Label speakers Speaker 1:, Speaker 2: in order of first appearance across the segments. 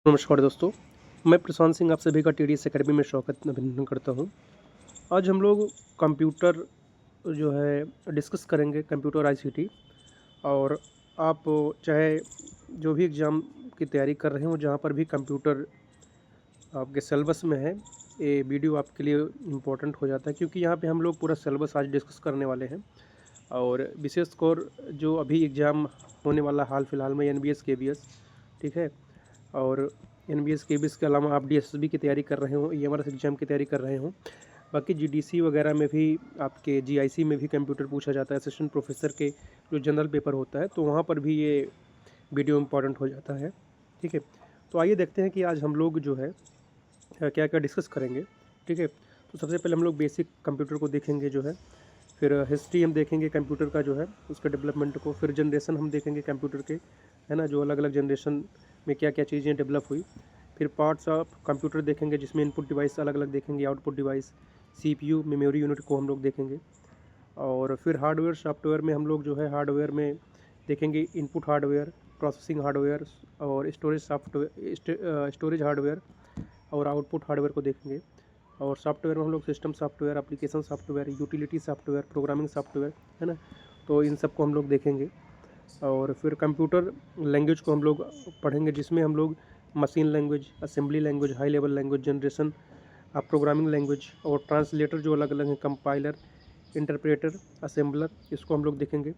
Speaker 1: नमस्कार दोस्तों, मैं प्रशांत सिंह आप सभी का टीडीएस अकेडमी में स्वागत अभिनंदन करता हूं। आज हम लोग कंप्यूटर जो है डिस्कस करेंगे, कंप्यूटर आईसीटी। और आप चाहे जो भी एग्ज़ाम की तैयारी कर रहे हो, जहां पर भी कंप्यूटर आपके सिलेबस में है, ये वीडियो आपके लिए इम्पोर्टेंट हो जाता है, क्योंकि यहाँ पे हम लोग पूरा सिलेबस आज डिस्कस करने वाले हैं। और विशेषकर जो अभी एग्ज़ाम होने वाला हाल फिलहाल में एनबीएस केबीएस, ठीक है। और एनबीएस केबीएस के अलावा आप डीएसएसबी की तैयारी कर रहे हो, ईएमआरएस एग्जाम की तैयारी कर रहे हो, बाकी जीडीसी वगैरह में भी, आपके जीआईसी में भी कंप्यूटर पूछा जाता है, असिस्टेंट प्रोफेसर के जो जनरल पेपर होता है, तो वहाँ पर भी ये वीडियो इम्पॉर्टेंट हो जाता है, ठीक है। तो आइए देखते हैं कि आज हम लोग जो है क्या क्या डिस्कस करेंगे, ठीक है। तो सबसे पहले हम लोग बेसिक कंप्यूटर को देखेंगे जो है, फिर हिस्ट्री हम देखेंगे कंप्यूटर का जो है, उसके डेवलपमेंट को, फिर जनरेशन हम देखेंगे कंप्यूटर के, है ना, जो अलग अलग जनरेशन में क्या क्या चीज़ें डेवलप हुई। फिर पार्ट्स ऑफ कंप्यूटर देखेंगे, जिसमें इनपुट डिवाइस अलग अलग देखेंगे, output device, CPU, memory unit को हम लोग देखेंगे। और फिर हार्डवेयर सॉफ्टवेयर में हम लोग जो है हार्डवेयर में देखेंगे इनपुट हार्डवेयर, प्रोसेसिंग हार्डवेयर और स्टोरेज सॉफ्टवेयर, स्टोरेज हार्डवेयर और आउटपुट हार्डवेयर को देखेंगे। और सॉफ्टवेयर में हम लोग system software, application software, utility software, programming software, है ना, तो इन सब को हम लोग देखेंगे। और फिर कंप्यूटर लैंग्वेज को हम लोग पढ़ेंगे, जिसमें हम लोग machine language, assembly language, high level language, generation, programming language और ट्रांसलेटर जो अलग अलग हैं, कंपाइलर, इंटरप्रेटर, असेंबलर, इसको हम लोग देखेंगे।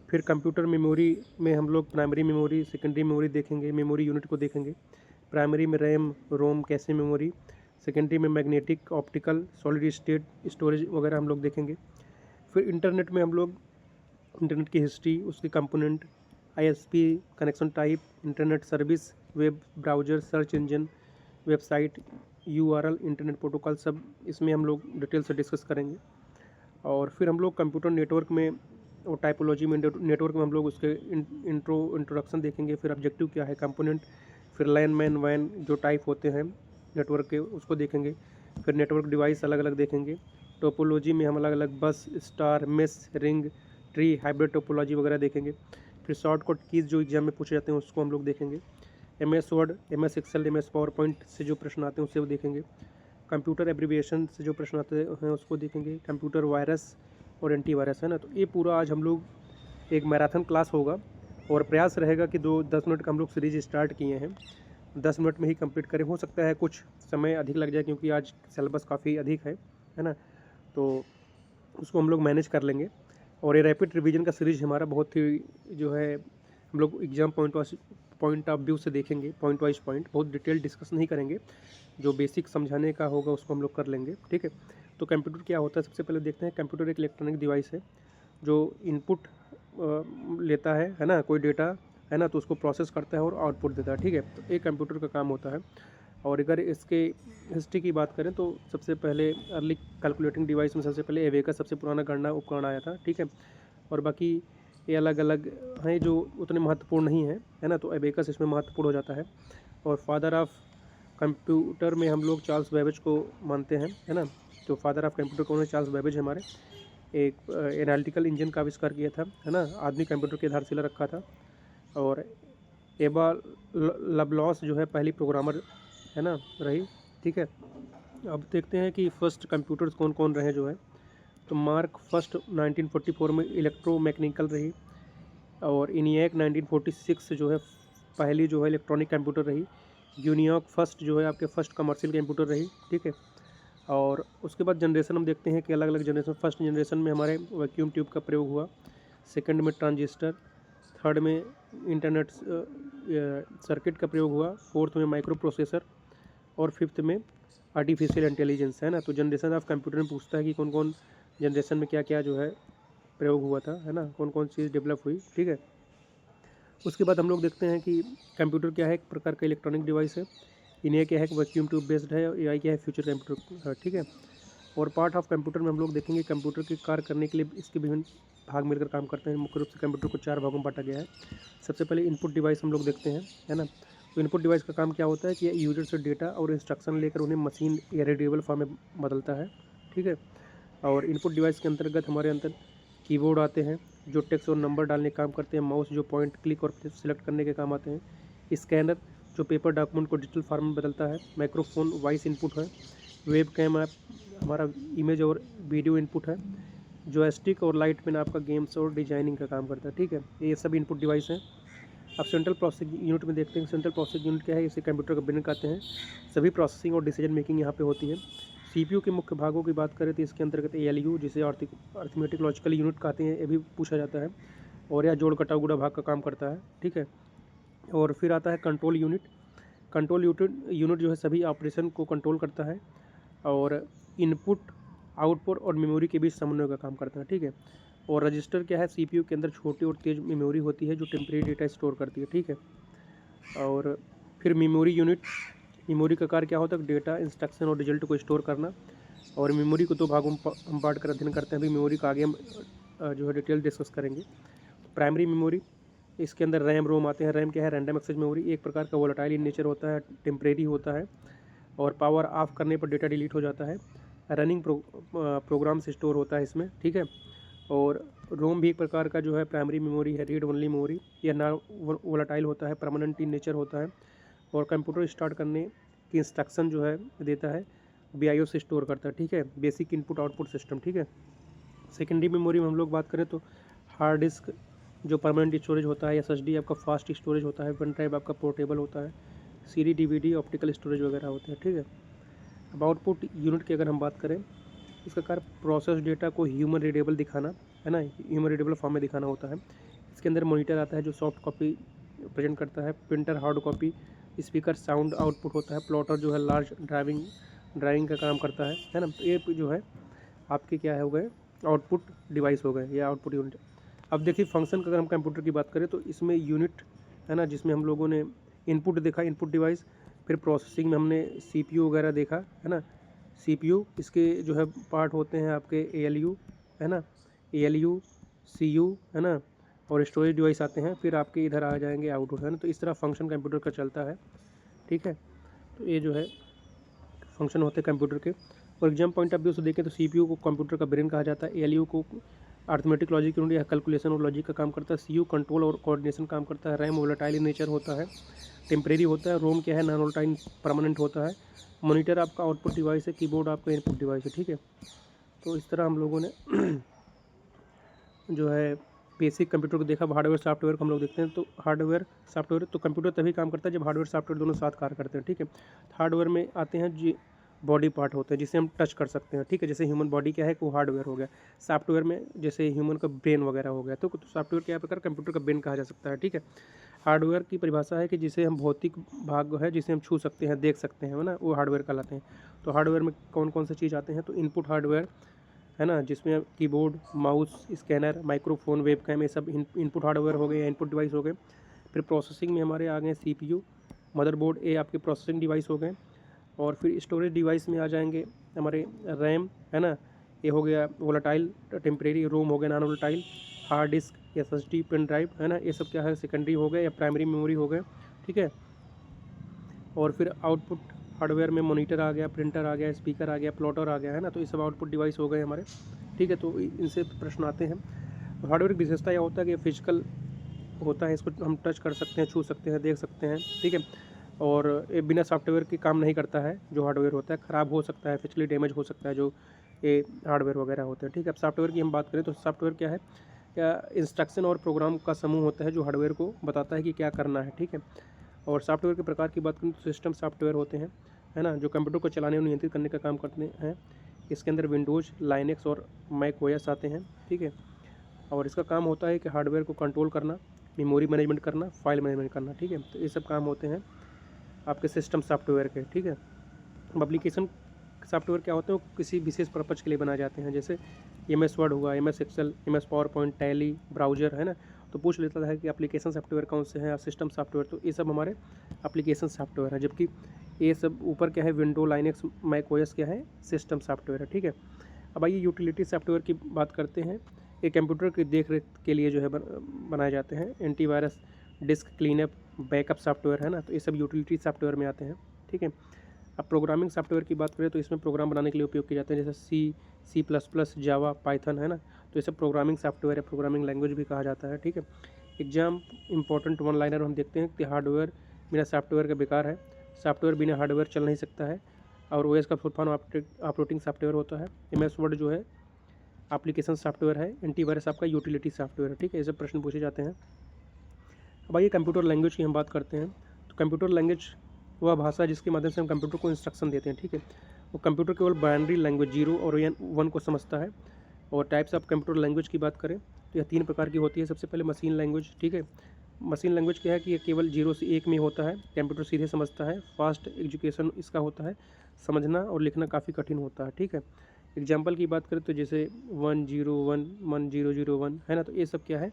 Speaker 1: फिर कंप्यूटर मेमोरी में हम लोग प्राइमरी मेमोरी, सेकेंडरी मेमोरी देखेंगे, मेमोरी यूनिट को देखेंगे। प्राइमरी में रैम, रोम, कैशे मेमोरी, सेकेंडरी में magnetic, optical, solid state storage वगैरह हम लोग देखेंगे। फिर इंटरनेट में हम लोग इंटरनेट की हिस्ट्री, उसके component, ISP, connection type, internet service, web browser, search engine, website, URL, internet protocol, सब इसमें हम लोग डिटेल से डिस्कस करेंगे। और फिर हम लोग कंप्यूटर नेटवर्क में और टाइपोलॉजी में, नेटवर्क में हम लोग उसके इंट्रोडक्शन देखेंगे। फिर ऑब्जेक्टिव क्या है, कंपोनेंट, फिर लैन, मैन, वैन जो टाइप होते हैं नेटवर्क के, उसको देखेंगे। फिर नेटवर्क डिवाइस अलग अलग देखेंगे। टोपोलॉजी में हम अलग अलग बस, star, mesh, ring, tree, hybrid topology वगैरह देखेंगे। फिर शॉर्टकट कीज़ जो एग्जाम में पूछे जाते हैं उसको हम लोग देखेंगे। MS Word, MS Excel, MS PowerPoint से जो प्रश्न आते हैं उससे वो देखेंगे। कंप्यूटर एब्रिविएशन से जो प्रश्न आते हैं उसको देखेंगे। कंप्यूटर वायरस और एंटीवायरस, है ना, तो ये पूरा आज हम लोग एक मैराथन क्लास होगा। और प्रयास रहेगा कि 10 मिनट का हम लोग सीरीज स्टार्ट किए हैं, 10 मिनट में ही कंप्लीट करें। हो सकता है कुछ समय अधिक लग जाए, क्योंकि आज सिलेबस काफ़ी अधिक है ना, तो उसको हम लोग मैनेज कर लेंगे। और ये रैपिड रिवीजन का सीरीज हमारा बहुत ही जो है, हम लोग एग्जाम पॉइंट ऑफ व्यू से देखेंगे, पॉइंट वाइज पॉइंट, बहुत डिटेल डिस्कस नहीं करेंगे। जो बेसिक समझाने का होगा उसको हम लोग कर लेंगे, ठीक है। तो कंप्यूटर क्या होता है, सबसे पहले देखते हैं। कंप्यूटर एक इलेक्ट्रॉनिक डिवाइस है जो इनपुट लेता है ना, कोई डेटा, है ना, तो उसको प्रोसेस करता है और आउटपुट देता है, ठीक है। तो एक कंप्यूटर का काम होता है। और अगर इसके हिस्ट्री की बात करें तो सबसे पहले अर्ली कैलकुलेटिंग डिवाइस में सबसे पहले एबेकस सबसे पुराना गणना उपकरण आया था, ठीक है। और बाकी ये अलग अलग हैं जो उतने महत्वपूर्ण नहीं है, है ना, तो एबेकस इसमें महत्वपूर्ण हो जाता है। और फादर ऑफ कंप्यूटर में हम लोग चार्ल्स बेबेज को मानते हैं, है ना। तो फादर ऑफ कंप्यूटर कौन है, चार्ल्स बेबेज हमारे। एक एनालिटिकल इंजन का आविष्कार किया था, है ना, आधुनिक कंप्यूटर की आधारशिला रखा था। और एबा लवलॉस जो है पहली प्रोग्रामर, है ना, रही, ठीक है। अब देखते हैं कि फर्स्ट कंप्यूटर्स कौन कौन रहे जो है। तो मार्क फर्स्ट 1944 में इलेक्ट्रोमैकेनिकल रही। और इनिएक 1946 जो है पहली जो है इलेक्ट्रॉनिक कंप्यूटर रही। यूनियॉक फर्स्ट जो है आपके फर्स्ट कमर्शियल कंप्यूटर रही, ठीक है। और उसके बाद जनरेशन हम देखते हैं कि अलग अलग जनरेशन, फर्स्ट जनरेशन में हमारे वैक्यूम ट्यूब का प्रयोग हुआ, सेकंड में ट्रांजिस्टर, थर्ड में इंटरनेट सर्किट का प्रयोग हुआ, फोर्थ में माइक्रो प्रोसेसर और फिफ्थ में आर्टिफिशियल इंटेलिजेंस, है ना। तो जनरेशन ऑफ कंप्यूटर में पूछता है कि कौन कौन जनरेशन में क्या क्या जो है प्रयोग हुआ था, है ना, कौन कौन चीज़ डेवलप हुई, ठीक है। उसके बाद हम लोग देखते हैं कि कंप्यूटर क्या है, एक प्रकार का इलेक्ट्रॉनिक डिवाइस है। इन्हें क्या है, वैक्यूम ट्यूब बेस्ड है, एआई क्या है, फ्यूचर कंप्यूटर, ठीक है। और पार्ट ऑफ कंप्यूटर में हम लोग देखेंगे कंप्यूटर के कार्य करने के लिए इसके विभिन्न भाग मिलकर काम करते हैं। मुख्य रूप से कंप्यूटर को 4 भागों में बांटा गया है। सबसे पहले इनपुट डिवाइस हम लोग देखते हैं, है ना। तो इनपुट डिवाइस का काम क्या होता है कि यूजर से डेटा और इंस्ट्रक्शन लेकर उन्हें मशीन या रीडेबल फॉर्म में बदलता है, ठीक है। और इनपुट डिवाइस के अंतर्गत हमारे अंदर कीबोर्ड आते हैं जो टेक्स्ट और नंबर डालने का काम करते हैं, माउस जो पॉइंट, क्लिक और सिलेक्ट करने के काम आते हैं, स्कैनर जो पेपर डॉक्यूमेंट को डिजिटल फॉर्म में बदलता है। माइक्रोफोन वॉइस इनपुट है। वेब कैम ऐप हमारा इमेज और वीडियो इनपुट है। जॉयस्टिक और लाइट पेन आपका गेम्स और डिजाइनिंग का काम करता है, ठीक है। ये सब इनपुट डिवाइस हैं। अब सेंट्रल प्रोसेसिंग यूनिट में देखते हैं। सेंट्रल प्रोसेसिंग यूनिट क्या है, इसे कंप्यूटर का ब्रेन कहते हैं। सभी प्रोसेसिंग और डिसीजन मेकिंग यहाँ पे होती है। सीपीयू के मुख्य भागों की बात करें तो इसके अंतर्गत एएलयू, जिसे अर्थमेटिक लॉजिकल यूनिट कहते हैं, ये भी पूछा जाता है, और यह जोड़ घटाव गुणा भाग का काम करता है, ठीक है। और फिर आता है कंट्रोल यूनिट। कंट्रोल यूनिट जो है सभी ऑपरेशन को कंट्रोल करता है और इनपुट, आउटपुट और मेमोरी के बीच समन्वय का काम करता है, ठीक है। और रजिस्टर क्या है, सीपीयू के अंदर छोटी और तेज मेमोरी होती है जो टेम्परेरी डेटा स्टोर करती है, ठीक है। और फिर मेमोरी यूनिट, मेमोरी का कार्य क्या होता है, डेटा, इंस्ट्रक्शन और रिजल्ट को स्टोर करना। और मेमोरी को दो भागों में हम बांट कर अध्ययन करते हैं। अभी मेमोरी का आगे हम जो है डिटेल डिस्कस करेंगे। प्राइमरी मेमोरी, इसके अंदर रैम रोम आते हैं। रैम क्या है, रैंडम एक्सेस मेमोरी, एक प्रकार का वोलेटाइल इन नेचर होता है, टेम्परेरी होता है और पावर ऑफ करने पर डेटा डिलीट हो जाता है। रनिंग प्रोग्राम से स्टोर होता है इसमें, ठीक है। और रोम भी एक प्रकार का जो है प्राइमरी मेमोरी है, रीड ओनली मेमोरी। यह ना वोलेटाइल होता है, परमानेंट इन नेचर होता है और कंप्यूटर स्टार्ट करने की इंस्ट्रक्शन जो है देता है, बीआईओ से स्टोर करता है, ठीक है। बेसिक इनपुट आउटपुट सिस्टम, ठीक है। सेकेंडरी मेमोरी में हम लोग बात करें तो हार्ड डिस्क जो परमानेंट स्टोरेज होता है, एसएसडी आपका फास्ट स्टोरेज होता है, पेन ड्राइव आपका पोर्टेबल होता है, सीडी डीवीडी ऑप्टिकल स्टोरेज वगैरह होते हैं, ठीक है। अब आउटपुट यूनिट की अगर हम बात करें, इसका कार्य प्रोसेस डेटा को ह्यूमन रीडेबल दिखाना है ना, ह्यूमन रीडेबल फॉर्म में दिखाना होता है। इसके अंदर मॉनिटर आता है जो सॉफ्ट कॉपी प्रेजेंट करता है, printer hard copy, speaker sound output होता है, प्लॉटर जो है लार्ज ड्राइविंग का काम करता है ना। तो ये जो है आपके क्या हो गए, आउटपुट डिवाइस हो गए या आउटपुट यूनिट। अब देखिए फंक्शन का अगर हम कंप्यूटर की बात करें तो इसमें यूनिट है ना, जिसमें हम लोगों ने इनपुट देखा, इनपुट डिवाइस। फिर प्रोसेसिंग में हमने सीपीयू वगैरह देखा है ना, सीपीयू, इसके जो है पार्ट होते हैं आपके एएलयू है ना, एएलयू, सीयू है ना, और स्टोरेज डिवाइस आते हैं। फिर आपके इधर आ जाएंगे आउटपुट, है ना। तो इस तरह फंक्शन कंप्यूटर का चलता है, ठीक है। तो ये जो है फंक्शन होते हैं कंप्यूटर के। और एग्जाम पॉइंट ऑफ व्यू से देखें तो सीपीयू को कंप्यूटर का ब्रेन कहा जाता है, एएलयू को अर्थमेटिक लॉजिक यूनिट या कैलकुलेशन और लॉजिक का काम करता है, सीयू कंट्रोल और कोऑर्डिनेशन काम करता है, रैम वोलेटाइल इन नेचर होता है, टेम्परेरी होता है, रोम क्या है नॉन वोलेटाइल परमानेंट होता है, मॉनिटर आपका आउटपुट डिवाइस है, कीबोर्ड आपका इनपुट डिवाइस है, ठीक है। तो इस तरह हम लोगों ने जो है बेसिक कंप्यूटर को देखा। हार्डवेयर सॉफ्टवेयर को हम लोग देखते हैं। तो हार्डवेयर सॉफ्टवेयर, तो कंप्यूटर तभी काम करता है जब हार्डवेयर सॉफ्टवेयर दोनों साथ कार्य करते हैं, ठीक है। हार्डवेयर में आते हैं जी बॉडी पार्ट होते हैं जिसे हम टच कर सकते हैं, ठीक है। जैसे ह्यूमन बॉडी क्या है, वो हार्डवेयर हो गया। सॉफ्टवेयर में जैसे ह्यूमन का ब्रेन वगैरह हो गया, तो सॉफ्टवेयर क्या प्रकार कंप्यूटर का ब्रेन कहा जा सकता है, ठीक है। हार्डवेयर की परिभाषा है कि जिसे हम भौतिक भाग है, जिसे हम छू सकते हैं, देख सकते हैं, है ना, वो हार्डवेयर कहलाते हैं। तो हार्डवेयर में कौन कौन सी चीज़ आते हैं, तो इनपुट हार्डवेयर है ना, जिसमें keyboard, mouse, scanner, microphone, webcam, ये सब इनपुट हार्डवेयर हो गए या इनपुट डिवाइस हो गए। फिर प्रोसेसिंग में हमारे आ गए सीपीयू, मदरबोर्ड, ये आपके प्रोसेसिंग डिवाइस हो गए। और फिर स्टोरेज डिवाइस में आ जाएंगे हमारे रैम है ना, ये हो गया वोलेटाइल टेम्परेरी, रोम हो गया non volatile, hard disk, SSD, pen drive है ना, ये सब क्या है सेकेंडरी हो गए या प्राइमरी मेमोरी हो गए, ठीक है। और फिर आउटपुट हार्डवेयर में मॉनिटर आ गया, प्रिंटर आ गया, स्पीकर आ गया, प्लॉटर आ गया, है ना। तो ये सब आउटपुट डिवाइस हो गए हमारे, ठीक है। तो इनसे प्रश्न आते हैं। हार्डवेयर की विशेषता यह होता है कि फिजिकल होता है, इसको हम टच कर सकते हैं, छू सकते हैं, देख सकते हैं, ठीक है। और ये बिना सॉफ्टवेयर के काम नहीं करता है। जो हार्डवेयर होता है ख़राब हो सकता है, फिजिकली डैमेज हो सकता है जो ये हार्डवेयर वगैरह होते हैं, ठीक है। अब सॉफ्टवेयर की हम बात करें तो सॉफ्टवेयर क्या है, या इंस्ट्रक्शन और प्रोग्राम का समूह होता है जो हार्डवेयर को बताता है कि क्या करना है, ठीक है। और सॉफ्टवेयर के प्रकार की बात करें तो सिस्टम सॉफ्टवेयर होते हैं, है ना, जो कंप्यूटर को चलाने और नियंत्रित करने का काम करते हैं। इसके अंदर विंडोज़, लाइनेक्स और मैक ओएस आते हैं, ठीक है। और इसका काम होता है कि हार्डवेयर को कंट्रोल करना, मेमोरी मैनेजमेंट करना, फाइल मैनेजमेंट करना, ठीक है। तो ये सब काम होते हैं आपके सिस्टम सॉफ्टवेयर के, ठीक है। अब एप्लीकेशन सॉफ्टवेयर क्या होते हैं, वो किसी विशेष पर्पज़ के लिए बनाए जाते हैं। जैसे MS वर्ड हुआ, MS Excel, MS PowerPoint, Tally, browser, है ना। तो पूछ लेता है कि एप्लीकेशन सॉफ्टवेयर कौन से हैं, सिस्टम सॉफ्टवेयर, तो ये सब हमारे एप्लीकेशन सॉफ्टवेयर हैं। जबकि ये सब ऊपर क्या है, विंडो, लाइनेक्स, मैक ओएस क्या है, सिस्टम सॉफ्टवेयर है, ठीक है। अब आइए यूटिलिटी सॉफ्टवेयर की बात करते हैं। ये कंप्यूटर की देख रेख के लिए जो है बनाए जाते हैं। Antivirus, disc cleanup, backup software, है ना। तो ये सब यूटिलिटी सॉफ्टवेयर में आते हैं, ठीक है। अब प्रोग्रामिंग सॉफ्टवेयर की बात करें तो इसमें प्रोग्राम बनाने के लिए उपयोग किए जाते हैं, जैसे C++, जावा, पाइथन, है ना। तो ये सब प्रोग्रामिंग सॉफ्टवेयर है, प्रोग्रामिंग लैंग्वेज भी कहा जाता है, ठीक है। एग्जाम इंपॉर्टेंट वन लाइनर हम देखते हैं कि हार्डवेयर बिना सॉफ्टवेयर के बेकार है। सॉफ्टवेयर बिना हार्डवेयर चल नहीं सकता है। और ओएस का फुल फॉर्म ऑपरेटिंग सॉफ्टवेयर होता है। एमएस वर्ड जो है एप्लीकेशन सॉफ्टवेयर है। एंटीवायरस आपका यूटिलिटी सॉफ्टवेयर है। ठीक है, ये सब प्रश्न पूछे जाते हैं। अब आइए कंप्यूटर लैंग्वेज की हम बात करते हैं। तो कंप्यूटर लैंग्वेज वह भाषा जिसके माध्यम से हम कंप्यूटर को इंस्ट्रक्शन देते हैं। ठीक है, वो कंप्यूटर केवल बाइनरी लैंग्वेज 0 और 1 को समझता है। और टाइप्स ऑफ कंप्यूटर लैंग्वेज की बात करें तो यह 3 प्रकार की होती है। सबसे पहले मशीन लैंग्वेज। ठीक है, मशीन लैंग्वेज क्या है कि ये केवल 0 से 1 में होता है, कंप्यूटर सीधे समझता है। फास्ट एग्जीक्यूशन इसका होता है, समझना और लिखना काफ़ी कठिन होता है। ठीक है, एग्जाम्पल की बात करें तो जैसे 101 1001 है ना, तो ये सब क्या है,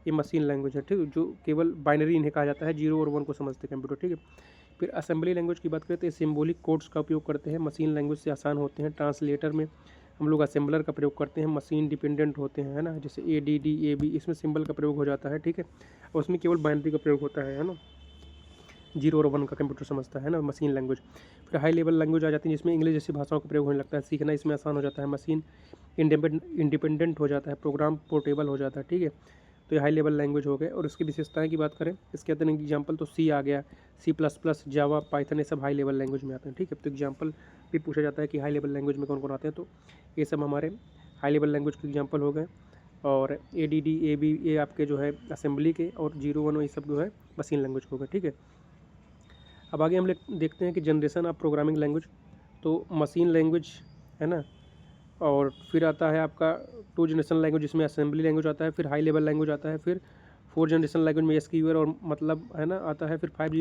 Speaker 1: ये मशीन लैंग्वेज है। ठीक है, जो केवल बाइनरी इन्हें कहा जाता है, 0 और 1 को समझते हैं कंप्यूटर। ठीक है, फिर असेंबली लैंग्वेज की बात करें तो ये सिम्बॉलिक कोड्स का उपयोग करते हैं, मशीन लैंग्वेज से आसान होते हैं। ट्रांसलेटर में हम लोग असेंबलर का प्रयोग करते हैं, मशीन डिपेंडेंट होते हैं, है ना, जैसे ADD AB इसमें सिंबल का प्रयोग हो जाता है। ठीक है, और उसमें केवल बाइनरी का प्रयोग होता है ना, 0 और 1 का कंप्यूटर समझता है ना, मशीन लैंग्वेज। फिर हाई लेवल लैंग्वेज आ जाती है जिसमें इंग्लिश जैसी भाषाओं का प्रयोग होने लगता है, सीखना इसमें आसान हो जाता है। मशीन इंडिपेंडेंट हो जाता है, प्रोग्राम पोर्टेबल हो जाता है। ठीक है, तो ये हाई लेवल लैंग्वेज हो गए। और इसकी विशेषताएं की बात करें, इसके अंदर एग्जाम्पल तो C आ गया, C++, जावा, पाइथन, ये सब हाई लेवल लैंग्वेज में आते हैं। ठीक है, तो एग्जाम्पल भी पूछा जाता है कि हाई लेवल लैंग्वेज में कौन कौन आते हैं, तो ये सब हमारे हाई लेवल लैंग्वेज के एग्जाम्पल हो गए। और ADD AB ये आपके जो है असेंबली के, और 0 1 ये सब जो है मशीन लैंग्वेज हो गए। ठीक है, अब आगे हम लोग देखते हैं कि जनरेशन ऑफ प्रोग्रामिंग लैंग्वेज। तो मशीन लैंग्वेज है ना, और फिर आता है आपका 2 जनरेशन लैंग्वेज जिसमें असेंबली लैंग्वेज आता है, फिर हाई लेवल लैंग्वेज आता है, फिर 4 जनरेशन लैंग्वेज में SQL और मतलब है ना आता है, फिर 5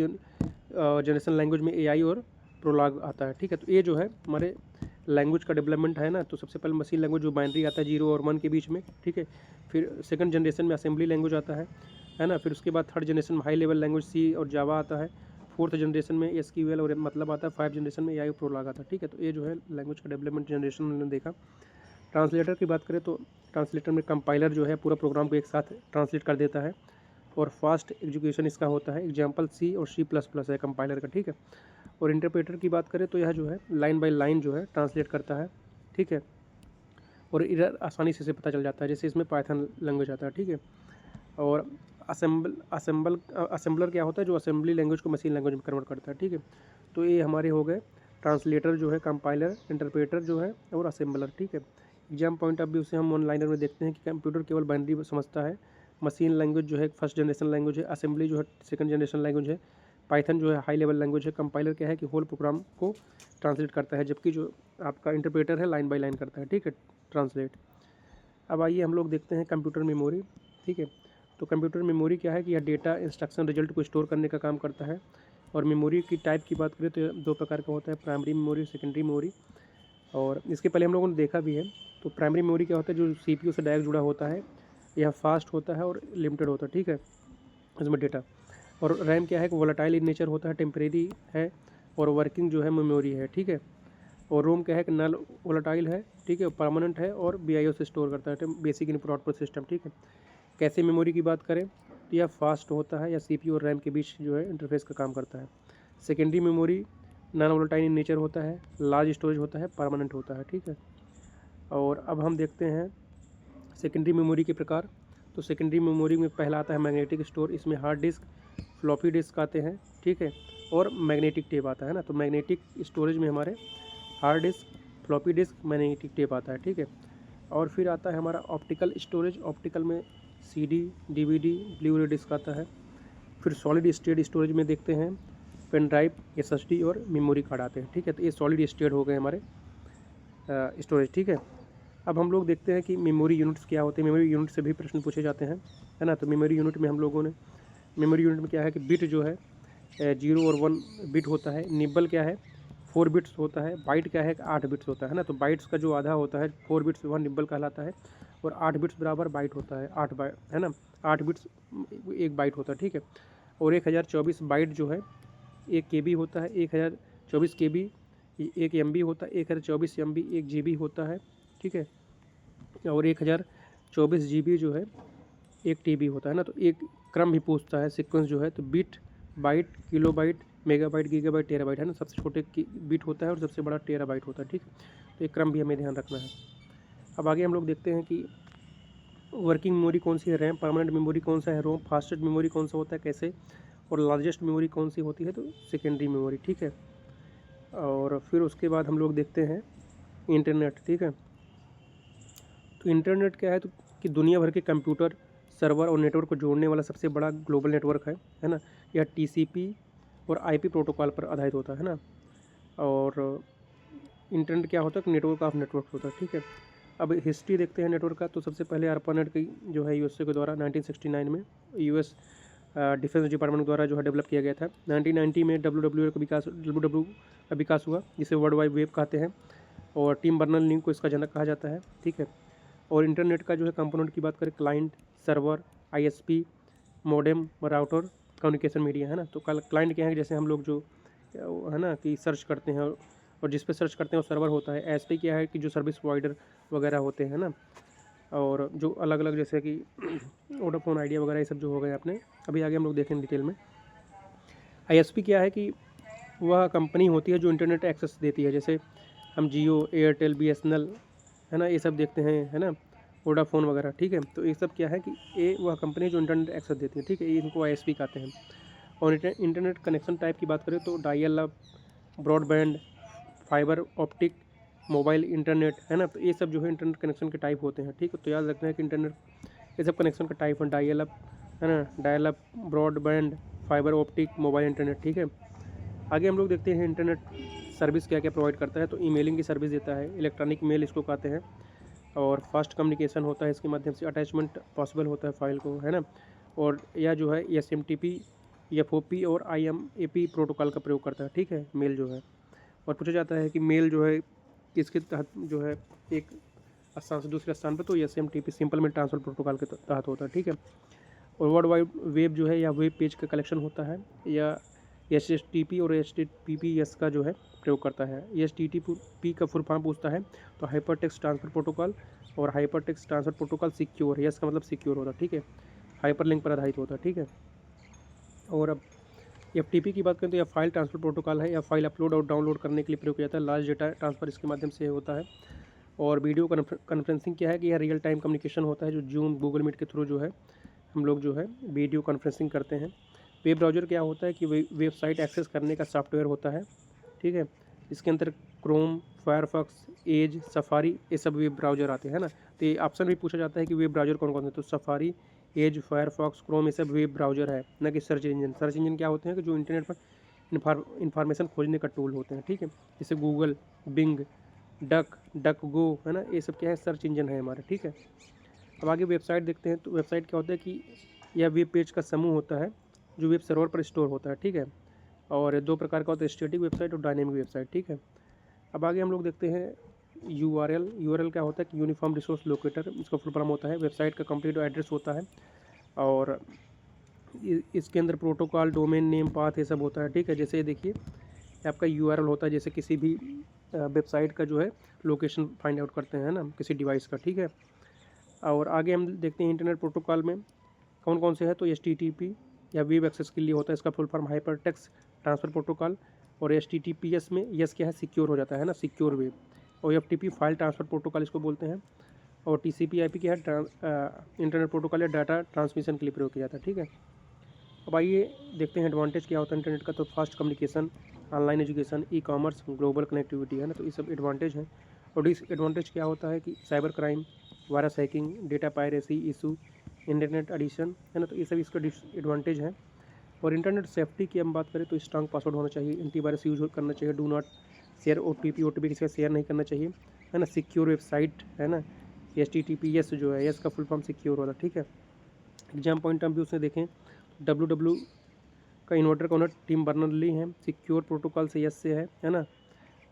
Speaker 1: जनरेशन लैंग्वेज में AI और प्रोलॉग आता है। ठीक है, तो ये जो है हमारे लैंग्वेज का डेवलपमेंट है ना। तो सबसे पहले मशीन लैंग्वेज जो बाइनरी आता है 0 और 1 के बीच में। ठीक है, फिर सेकंड जनरेशन में असेंबली लैंग्वेज आता है ना, फिर उसके बाद थर्ड जनरेशन में हाई लेवल लैंग्वेज C और जावा आता है, फोर्थ जनरेशन में SQL और मतलब आता है, 5 जनरेशन में AI प्रोलॉग आता है। ठीक है, तो ये जो है लैंग्वेज का डेवलपमेंट जनरेशन हमने देखा। ट्रांसलेटर की बात करें तो ट्रांसलेटर में कंपाइलर जो है पूरा प्रोग्राम को एक साथ ट्रांसलेट कर देता है, और फास्ट एग्जीक्यूशन इसका होता है। एग्जाम्पल C और C++ है कंपाइलर का। ठीक है, और इंटरप्रेटर की बात करें तो यह जो है लाइन बाय लाइन जो है ट्रांसलेट करता है। ठीक है, और इधर आसानी से पता चल जाता है, जैसे इसमें पाइथन लैंग्वेज आता है। ठीक है, और असेंबलर क्या होता है, जो असेंबली लैंग्वेज को मशीन लैंग्वेज में कन्वर्ट करता है। ठीक है, तो ये हमारे हो गए ट्रांसलेटर जो है, कंपाइलर, इंटरप्रेटर जो है, और असेंबलर। ठीक है, एग्जाम पॉइंट ऑफ व्यू से हम ऑनलाइनर में देखते हैं कि कंप्यूटर केवल बाइनरी समझता है, मशीन लैंग्वेज जो है फर्स्ट जनरेशन लैंग्वेज है, असेंबली जो है सेकंड जनरेशन लैंग्वेज है, पाइथन जो है हाई लेवल लैंग्वेज है, कंपाइलर क्या है कि होल प्रोग्राम को ट्रांसलेट करता है, जबकि जो आपका इंटरप्रेटर है लाइन बाय लाइन करता है। ठीक है, ट्रांसलेट। अब आइए हम लोग देखते हैं कंप्यूटर मेमोरी। ठीक है, तो कंप्यूटर मेमोरी क्या है कि यह डेटा, इंस्ट्रक्शन, रिजल्ट को स्टोर करने का काम करता है। और मेमोरी की टाइप की बात करें तो 2 प्रकार का होता है, प्राइमरी मेमोरी, सेकेंडरी मेमोरी। और इसके पहले हम लोगों ने देखा भी है। तो प्राइमरी मेमोरी क्या होता है, जो CPU से डायरेक्ट जुड़ा होता है, यह फास्ट होता है और लिमिटेड होता है। ठीक है, इसमें डेटा। और रैम क्या है कि वोलेटाइल इन नेचर होता है, टेम्परेरी है, और वर्किंग जो है मेमोरी है। ठीक है, और रोम क्या है कि नल वोलेटाइल है। ठीक है, परमानेंट है, और BIOS से स्टोर करता है, बेसिक इनपुट आउटपुट सिस्टम। ठीक है, कैसे मेमोरी की बात करें तो यह फास्ट होता है, या CPU और रैम के बीच जो है इंटरफेस का काम करता है। Secondary memory non volatile in nature होता है, लार्ज स्टोरेज होता है, परमानेंट होता है। ठीक है, और अब हम देखते हैं सेकेंडरी मेमोरी के प्रकार। तो सेकेंडरी मेमोरी में पहला आता है मैग्नेटिक स्टोर, इसमें हार्ड डिस्क, फ्लॉपी डिस्क आते हैं। ठीक है, और मैग्नेटिक टेप आता है ना। तो मैग्नेटिक स्टोरेज में हमारे hard disk, floppy disk, magnetic tape आता है। ठीक है, और फिर आता है हमारा ऑप्टिकल स्टोरेज, ऑप्टिकल में CD, DVD, ब्लू रे डिस्क आता है। फिर सॉलिड स्टेट स्टोरेज में देखते हैं पेन ड्राइव, SSD और मेमोरी कार्ड आते हैं। ठीक है, तो ये सॉलिड स्टेट हो गए हमारे स्टोरेज। ठीक है, अब हम लोग देखते हैं कि मेमोरी यूनिट्स क्या होते हैं। मेमोरी यूनिट से भी प्रश्न पूछे जाते हैं, है ना। तो मेमोरी यूनिट में हम लोगों ने, मेमोरी यूनिट में क्या है कि बिट जो है 0 और 1 बिट होता है, निबल क्या है 4 बिट्स होता है, बाइट क्या है 8 बिट्स होता है ना। तो बाइट्स का जो आधा होता है 4 बिट्स, वह निबल कहलाता है, और 8 बिट्स बराबर बाइट होता है, 8 बाइट है ना, 8 बिट्स 1 बाइट होता है। ठीक है, और 1024 बाइट जो है 1 KB होता है, 1024 KB 1 MB होता है, 1024 MB 1 GB होता है। ठीक है, और 1024 GB जो है 1 TB होता है ना। तो एक क्रम भी पूछता है, सीक्वेंस जो है, तो bit, byte, kilobyte, megabyte, gigabyte, terabyte है ना। सबसे छोटे की बिट होता है और सबसे बड़ा टेराबाइट होता है। ठीक, तो एक क्रम भी हमें ध्यान रखना है। अब आगे हम लोग देखते हैं कि वर्किंग मेमोरी कौन सी है, रैम, परमानेंट मेमोरी कौन सा है, रोम, फास्टेस्ट मेमोरी कौन सा होता है, कैसे और लार्जेस्ट मेमोरी कौन सी होती है, तो सेकेंडरी मेमोरी, ठीक है। और फिर उसके बाद हम लोग देखते हैं इंटरनेट, ठीक है। तो इंटरनेट क्या है, तो कि दुनिया भर के कंप्यूटर, सर्वर और नेटवर्क को जोड़ने वाला सबसे बड़ा ग्लोबल नेटवर्क है ना। यह टीसीपी और आईपी प्रोटोकॉल पर आधारित होता है ना। और इंटरनेट क्या होता है कि नेटवर्क ऑफ नेटवर्क होता है, ठीक है। अब हिस्ट्री देखते हैं नेटवर्क का। तो सबसे पहले ARPANET की जो है यूएसए के द्वारा 1969 में यूएस डिफेंस डिपार्टमेंट द्वारा जो है डेवलप किया गया था। 1990 में डब्ल्यू का विकास हुआ, जिसे वर्ल्ड वाइड वेब कहते हैं, और टिम बर्नर ली को इसका जनक कहा जाता है, ठीक है। और इंटरनेट का जो है कंपोनेंट की बात करें, client, server, ISP, modem, router, communication media, है ना। तो क्लाइंट क्या है, जैसे हम लोग जो है ना कि सर्च करते हैं और जिस पे सर्च करते हैं वो सर्वर होता है। एसपी क्या है कि जो सर्विस प्रोवाइडर वगैरह होते हैं ना, और जो अलग अलग जैसे कि वोडाफोन आइडिया वगैरह ये सब जो हो गए अपने, अभी आगे हम लोग देखें डिटेल में। आईएसपी क्या है कि वह कंपनी होती है जो इंटरनेट एक्सेस देती है, जैसे हम जियो, एयरटेल, बीएसएनएल, है ना, ये सब देखते हैं, है ना, वोडाफोन वगैरह, ठीक है। तो ये सब क्या है कि ये वह कंपनी जो इंटरनेट एक्सेस देती है, ठीक है, ये इनको आईएसपी कहते हैं। और इंटरनेट कनेक्शन टाइप की बात करें तो dial up, broadband, fibre optic, mobile internet, है ना। तो ये सब जो है इंटरनेट कनेक्शन के टाइप होते हैं, ठीक है। तो याद रखना है कि इंटरनेट ये सब कनेक्शन का टाइप है, डायल अप, है ना, dial up, broadband, fibre optic, mobile internet, ठीक है। आगे हम लोग देखते हैं इंटरनेट सर्विस क्या क्या प्रोवाइड करता है। तो ईमेलिंग की सर्विस देता है, इलेक्ट्रॉनिक मेल इसको कहते हैं, और फास्ट कम्युनिकेशन होता है इसके माध्यम से, अटैचमेंट पॉसिबल होता है फाइल को, है ना। और यह जो है SMTP, FOP और IMAP प्रोटोकॉल का प्रयोग करता है, ठीक है, मेल जो है। और पूछा जाता है कि मेल जो है किसके तहत जो है एक स्थान से दूसरे स्थान पर, तो SMTP simple mail transfer protocol के तहत होता है, ठीक है। और वर्ल्ड वाइड वेब जो है या वेब पेज का कलेक्शन होता है, या HTTP और HTTPS का जो है प्रयोग करता है। HTTP का फुल फॉर्म पूछता है तो हाइपर टेक्स्ट ट्रांसफर प्रोटोकॉल, और hyper text transfer protocol secure, yes का मतलब सिक्योर होता है, ठीक है, हाइपर लिंक पर आधारित होता है, ठीक है। और अब FTP की बात करें तो यह फाइल ट्रांसफर प्रोटोकॉल है, या फाइल अपलोड और डाउनलोड करने के लिए प्रयोग किया जाता है, लार्ज डेटा ट्रांसफर इसके माध्यम से होता है। और वीडियो कॉन्फ्रेंसिंग क्या है कि यह रियल टाइम कम्युनिकेशन होता है, जो जूम, गूगल मीट के थ्रू जो है हम लोग जो है वीडियो कॉन्फ्रेंसिंग करते हैं। वेब ब्राउज़र क्या होता है कि वेबसाइट एक्सेस करने का सॉफ्टवेयर होता है, ठीक है। इसके अंदर क्रोम, फायरफॉक्स, एज, सफारी, ये सब वेब ब्राउज़र आते हैं ना। तो ये ऑप्शन भी पूछा जाता है कि वेब ब्राउज़र कौन कौन से, तो सफारी, एज, फायरफॉक्स, क्रोम, ये सब वेब ब्राउज़र है, ना कि सर्च इंजन। सर्च इंजन क्या होते हैं कि जो इंटरनेट पर इंफॉर्मेशन खोजने का टूल होते हैं, ठीक है। जैसे गूगल, बिंग, डक गो, है ना, ये सब क्या है, सर्च इंजन है हमारा, ठीक है। अब आगे वेबसाइट देखते हैं। तो वेबसाइट क्या होता है कि यह वेब पेज का समूह होता है जो वेब सर्वर पर स्टोर होता है, ठीक है। और दो प्रकार का होता है, स्टैटिक वेबसाइट और डायनेमिक वेबसाइट, ठीक है। अब आगे हम लोग देखते हैं यूआरएल क्या होता है कि यूनिफॉर्म रिसोर्स लोकेटर, इसका फुल फॉर्म होता है, वेबसाइट का कंप्लीट एड्रेस होता है। और इसके अंदर प्रोटोकॉल, डोमेन नेम, पाथ, ये सब होता है, ठीक है। जैसे देखिए आपका यूआरएल होता है, जैसे किसी भी वेबसाइट का जो है लोकेशन फाइंड आउट करते हैं ना किसी डिवाइस का, ठीक है। और आगे हम देखते हैं इंटरनेट प्रोटोकॉल में कौन कौन से है। तो HTTP या वेब एक्सेस के लिए होता है, इसका full form hyper text transfer protocol. और HTTPS में यस क्या है, सिक्योर हो जाता है ना, सिक्योर वेब। और FTP फाइल ट्रांसफर प्रोटोकॉल इसको बोलते हैं। और TCP/IP क्या है, इंटरनेट प्रोटोकॉल या डाटा ट्रांसमिशन के लिए प्रयोग किया जाता है, ठीक है। अब आइए देखते हैं एडवांटेज क्या होता है इंटरनेट का। तो fast communication, online education, ecommerce, global connectivity, है ना। तो ये सब एडवांटेज हैं। और डिसएडवांटेज क्या होता है कि cyber crime, virus hacking, data piracy issue, internet addiction, है ना। तो ये सब इसका डिसएडवांटेज है। और इंटरनेट सेफ्टी की हम बात करें तो स्ट्रांग पासवर्ड होना चाहिए, एंटीवायरस यूज करना चाहिए, डू नॉट शेयर OTP किसी का शेयर नहीं करना चाहिए, है ना। सिक्योर वेबसाइट, है ना, HTTPS जो है, यस का फुल फॉर्म सिक्योर होता है, ठीक है। एग्जाम पॉइंट ऑफ व्यू से देखें, WW का इन्वर्टर का ओनर टिम बर्नर ली है, सिक्योर प्रोटोकॉल से यस से है ना।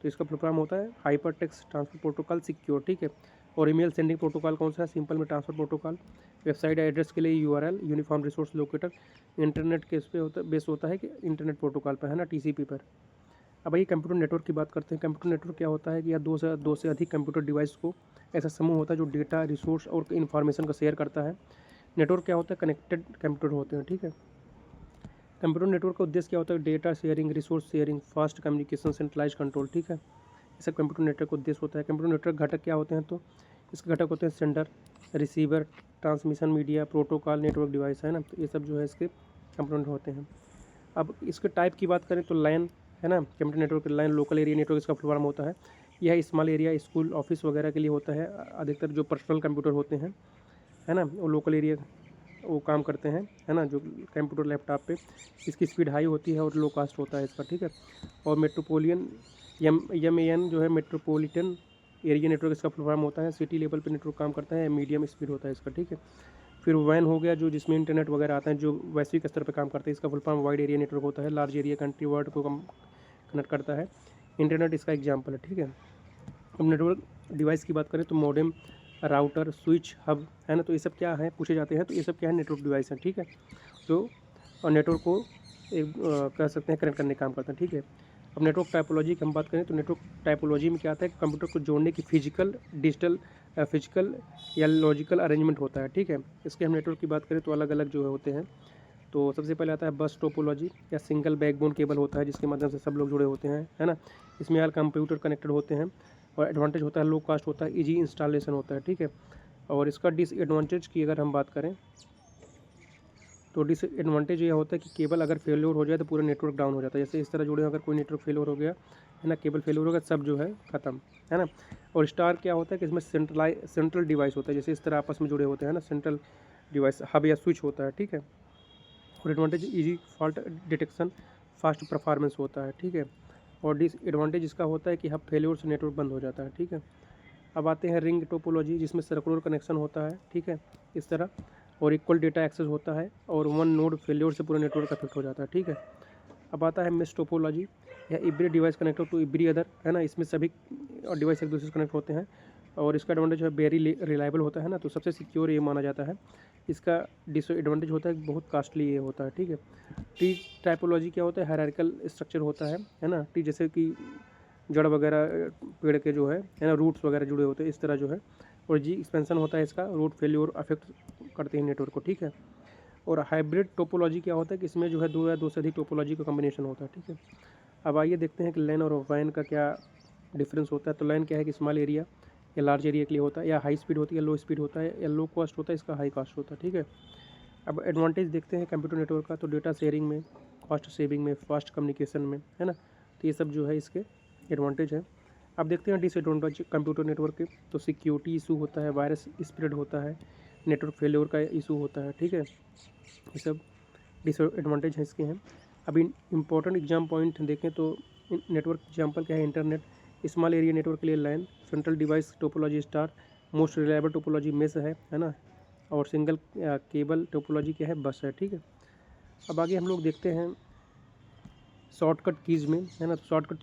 Speaker 1: तो इसका फुल फॉर्म होता है hyper text transfer protocol secure, ठीक है। और ईमेल सेंडिंग प्रोटोकॉल कौन सा है, सिंपल में ट्रांसफर प्रोटोकॉल। वेबसाइट एड्रेस के लिए URL, uniform resource locator. Internet के इस पे होता बेस होता है कि इंटरनेट प्रोटोकॉल पर, है ना, TCP पर। अब ये कंप्यूटर नेटवर्क की बात करते हैं। कंप्यूटर नेटवर्क क्या होता है कि यह दो से अधिक कंप्यूटर डिवाइस को ऐसा समूह होता है जो डेटा, रिसोर्स और इन्फॉर्मेशन का शेयर करता है। नेटवर्क क्या होता है, कनेक्टेड कंप्यूटर होते हैं, ठीक है। कंप्यूटर नेटवर्क का उद्देश्य क्या होता है, data sharing, resource sharing, fast communication, centralise control, ठीक है। ये सब कंप्यूटर नेटवर्क का उद्देश्य होता है। कंप्यूटर नेटवर्क घटक क्या होते हैं, तो इसके घटक होते हैं sender, receiver, transmission media, protocol, network device, है ना। तो ये सब जो है इसके कंपोनेंट होते हैं। अब इसके टाइप की बात करें तो लैन है ना, कंप्यूटर नेटवर्क लैन लोकल एरिया नेटवर्क इसका फुल फॉर्म होता है। यह स्मॉल एरिया स्कूल ऑफिस वगैरह के लिए होता है। अधिकतर जो पर्सनल कंप्यूटर होते हैं है ना, वो लोकल एरिया वो काम करते हैं है ना, जो कंप्यूटर लैपटॉप पे इसकी स्पीड हाई होती है और लो कास्ट होता है इसका, ठीक है। और मेट्रोपोलियन MAN जो है मेट्रोपॉलिटन एरिया नेटवर्क इसका फुल फॉर्म होता है। सिटी लेवल पे नेटवर्क काम करता है, मीडियम स्पीड होता है इसका, ठीक है। फिर वैन हो गया जो जिसमें इंटरनेट वगैरह आता है, जो वैश्विक स्तर पर काम करता है, इसका full form wide area network होता है। लार्ज एरिया कंट्री वर्ल्ड को कनेक्ट करता है। इंटरनेट इसका एग्जाम्पल है, ठीक है। अब नेटवर्क डिवाइस की बात करें तो मॉडेम, राउटर, स्विच, हब है ना, तो ये सब क्या है पूछे जाते हैं, तो ये सब क्या है नेटवर्क डिवाइस है, ठीक है, जो और नेटवर्क को एक कह सकते हैं कनेक्ट करने का काम करते हैं, ठीक है। अब नेटवर्क टाइपोलॉजी की हम बात करें तो नेटवर्क टाइपोलॉजी में क्या आता है, कंप्यूटर को जोड़ने की फिजिकल डिजिटल फिजिकल या लॉजिकल अरेंजमेंट होता है, ठीक है। इसके हम नेटवर्क की बात करें तो अलग अलग जो होते हैं, तो सबसे पहले आता है बस टोपोलॉजी या सिंगल बैकबोन केबल होता है जिसके माध्यम से सब लोग जुड़े होते हैं है ना। इसमें यार कंप्यूटर कनेक्टेड होते हैं और एडवांटेज होता है लो कास्ट होता है, इजी इंस्टॉलेशन होता है, ठीक है। और इसका डिसएडवांटेज की अगर हम बात करें तो डिसएडवांटेज ये होता है कि केबल अगर फेलियर हो जाए तो पूरा नेटवर्क डाउन हो जाता है। जैसे इस तरह जुड़े अगर कोई नेटवर्क फेलियर हो गया है ना, केबल फेलियर हो गया, सब जो है ख़त्म है ना। और स्टार क्या होता है कि इसमें सेंट्रल डिवाइस होता है, जैसे इस तरह आपस में जुड़े होते हैं ना, सेंट्रल डिवाइस हब या स्विच होता है, ठीक है। और advantage easy fault detection, fast performance होता है, ठीक है। और डिसएडवांटेज इसका होता है कि हब फेलियर से नेटवर्क बंद हो जाता है, ठीक है। अब आते हैं रिंग टोपोलॉजी जिसमें सर्कुलर कनेक्शन होता है, ठीक है, इस तरह, और इक्वल डेटा एक्सेस होता है और वन नोड फेलियर से पूरा नेटवर्क अफेक्ट हो जाता है, ठीक है। अब आता है मेश टोपोलॉजी या every device connected to every other है ना, इसमें सभी डिवाइस एक दूसरे से कनेक्ट होते हैं और इसका एडवांटेज है वेरी रिलायबल होता है ना, तो सबसे सिक्योर ये माना जाता है। इसका डिसएडवांटेज होता है बहुत कॉस्टली ये होता है, ठीक है। ट्री टाइपोलॉजी क्या होता है, हायरार्किकल स्ट्रक्चर होता है ना, ट्री जैसे कि जड़ वगैरह पेड़ के जो है ना, रूट्स वगैरह जुड़े होते हैं इस तरह जो है। और जी एक्सपेंशन होता है इसका, रूट फेल्योर अफेक्ट करते हैं नेटवर्क को, ठीक है। और हाइब्रिड टोपोलॉजी क्या होता है कि इसमें जो है दो या दो से अधिक टोपोलॉजी का कॉम्बिनेशन होता है, ठीक है। अब आइए देखते हैं कि लैन और वैन का क्या डिफरेंस होता है। तो लैन क्या है कि स्मॉल एरिया या लार्ज एरिया के लिए होता है, या हाई स्पीड होती है या लो स्पीड होता है, या लो कॉस्ट होता है, इसका हाई कॉस्ट होता है, ठीक है। अब एडवांटेज देखते हैं कंप्यूटर नेटवर्क का, तो डेटा शेयरिंग में, कॉस्ट सेविंग में, फास्ट कम्युनिकेशन में है ना, तो ये सब जो है इसके एडवांटेज है। अब देखते हैं डिसएडवांटेज कंप्यूटर नेटवर्क के, तो सिक्योरिटी इशू होता है, वायरस स्प्रेड होता है, नेटवर्क फेलियर का इशू होता है, ठीक है। ये सब डिसएडवांटेज है इसके हैं। अब इम्पोर्टेंट एग्जाम पॉइंट देखें तो नेटवर्क एग्जाम्पल क्या है, इंटरनेट, स्मॉल एरिया नेटवर्क के लिए LAN, central device topology star, most reliable topology mesh है ना, और सिंगल केबल टोपोलॉजी क्या है, बस है, ठीक है। अब आगे हम लोग देखते हैं शॉर्टकट कीज़ में है ना, तो शॉर्टकट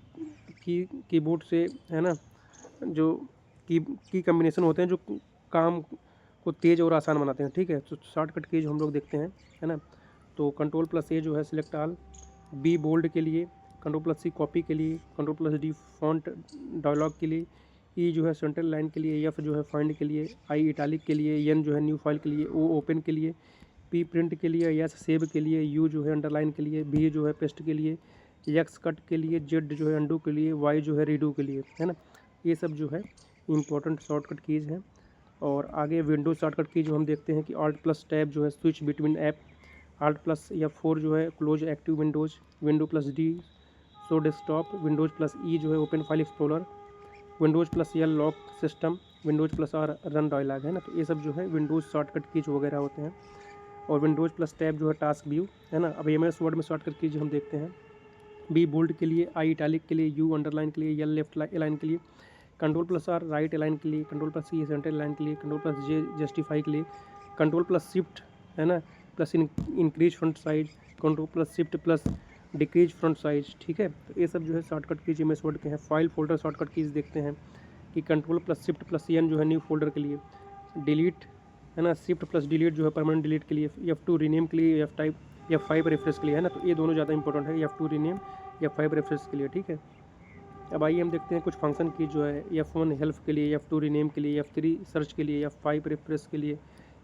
Speaker 1: कीबोर्ड से है ना, जो की कम्बिनेशन होते हैं जो काम को तेज़ और आसान बनाते हैं, ठीक है। तो शॉर्टकट कीज हम लोग देखते हैं है ना, तो कंट्रोल प्लस ए जो है सिलेक्ट ऑल, बी बोल्ड के लिए, कंट्रोल प्लस सी कॉपी के लिए, control plus D font dialog के लिए, ई जो है सेंट्रल लाइन के लिए, एफ जो है फाइंड के लिए, आई इटालिक के लिए, एन जो है न्यू फाइल के लिए, ओ ओपन के लिए, पी प्रिंट के लिए, एस सेव के लिए, यू जो है अंडरलाइन के लिए, भी जो है पेस्ट के लिए, एक्स कट के लिए, जेड जो है अंडू के लिए, वाई जो है रीडू के लिए है ना। ये सब जो है इंपॉर्टेंट शॉर्टकट कीज़ हैं। और आगे विंडोज शॉर्टकट की जो हम देखते हैं कि ऑल्ट प्लस टैब जो है switch between app, alt plus F4 जो है close active windows, window plus D show desktop, Windows plus E जो है open file explorer, Windows plus L lock system, Windows plus R run dialog है ना, तो ये सब जो है विंडोज शॉर्टकट कीज वगैरह होते हैं। और विंडोज प्लस टैब जो है टास्क व्यू है ना। अब MS वर्ड में शॉर्टकट कीज हम देखते हैं, बी बोल्ड के लिए, आई इटैलिक के लिए, यू अंडरलाइन के लिए, एल लेफ्ट अलाइन के लिए, control plus R right align के लिए, control plus C centre align के लिए, कंट्रोल प्लस जे जस्टिफाई के लिए, कंट्रोल प्लस शिफ्ट है ना plus increase front size, control plus shift plus decrease front size, ठीक है। तो ये सब जो है शॉर्टकट कीज MS वर्ड के हैं। फाइल फोल्डर शॉर्टकट कीज देखते हैं कि control plus shift plus N जो है न्यू फोल्डर के लिए, डिलीट है ना, शिफ्ट प्लस डिलीट जो है परमानेंट डिलीट के लिए, F2 रीनेम के लिए, F5 रेफरेंस के लिए है ना, तो ये दोनों ज़्यादा इंपॉर्टेंट है, F2 रीनेम, F5 रेफरेंस के लिए, ठीक है। अब आइए हम देखते हैं कुछ फंक्शन की जो है, F1 हेल्प के लिए, F2 रीनेम के लिए, F3 सर्च के लिए, F5 रिफ्रेश के लिए,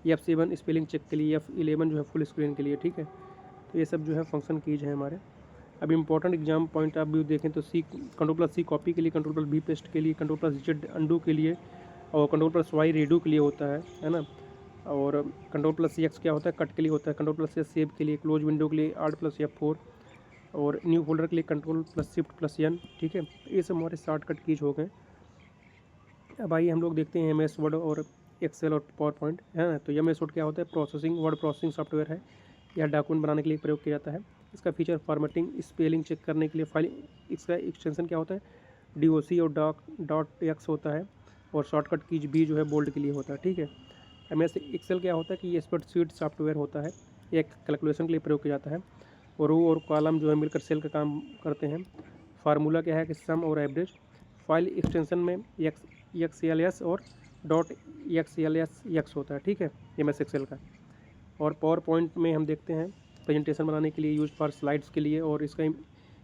Speaker 1: F7 स्पेलिंग चेक के लिए, F11 जो है फुल स्क्रीन के लिए, ठीक है। तो ये सब जो है फंक्शन कीज हैं हमारे। अब इंपॉर्टेंट एग्जाम पॉइंट आप भी देखें तो सी कंट्रोल प्लस सी कॉपी के लिए, कंट्रोल प्लस बी पेस्ट के लिए, कंट्रोल प्लस जेड अंडू के लिए, और कंट्रोल प्लस वाई रीडू के लिए होता है ना। और कंट्रोल प्लस एक्स क्या होता है, कट के लिए होता है, कंट्रोल प्लस एस सेव के लिए, क्लोज विंडो के लिए, आल्ट प्लस F4 और न्यू फोल्डर के लिए Ctrl+Shift+N, ठीक है। ये सब हमारे शॉर्टकट कीज हो गए। अब आइए हम लोग देखते हैं MS वर्ड और एक्सेल और पावर पॉइंट, है ना। तो MS वर्ड क्या होता है, प्रोसेसिंग वर्ड प्रोसेसिंग सॉफ्टवेयर है। यह डॉक्यूमेंट बनाने के लिए प्रयोग किया जाता है। इसका फीचर फॉर्मेटिंग स्पेलिंग चेक करने के लिए फाइल, इसका एक्सटेंशन क्या होता है, DOC और .x होता है। और शॉर्टकट कीज भी जो है बोल्ड के लिए होता है, ठीक है। MS एक्सेल क्या होता है कि ये स्प्रेडशीट सॉफ्टवेयर होता है, एक कैलकुलेशन के लिए प्रयोग किया जाता है। और रो और कॉलम जो है मिलकर सेल का काम करते हैं। फार्मूला क्या है कि सम और एवरेज। फाइल एक्सटेंशन में XLS और .xlsx होता है, ठीक है, MS एक्सेल का। और पावर पॉइंट में हम देखते हैं प्रेजेंटेशन बनाने के लिए, यूज फॉर स्लाइड्स के लिए, और इसका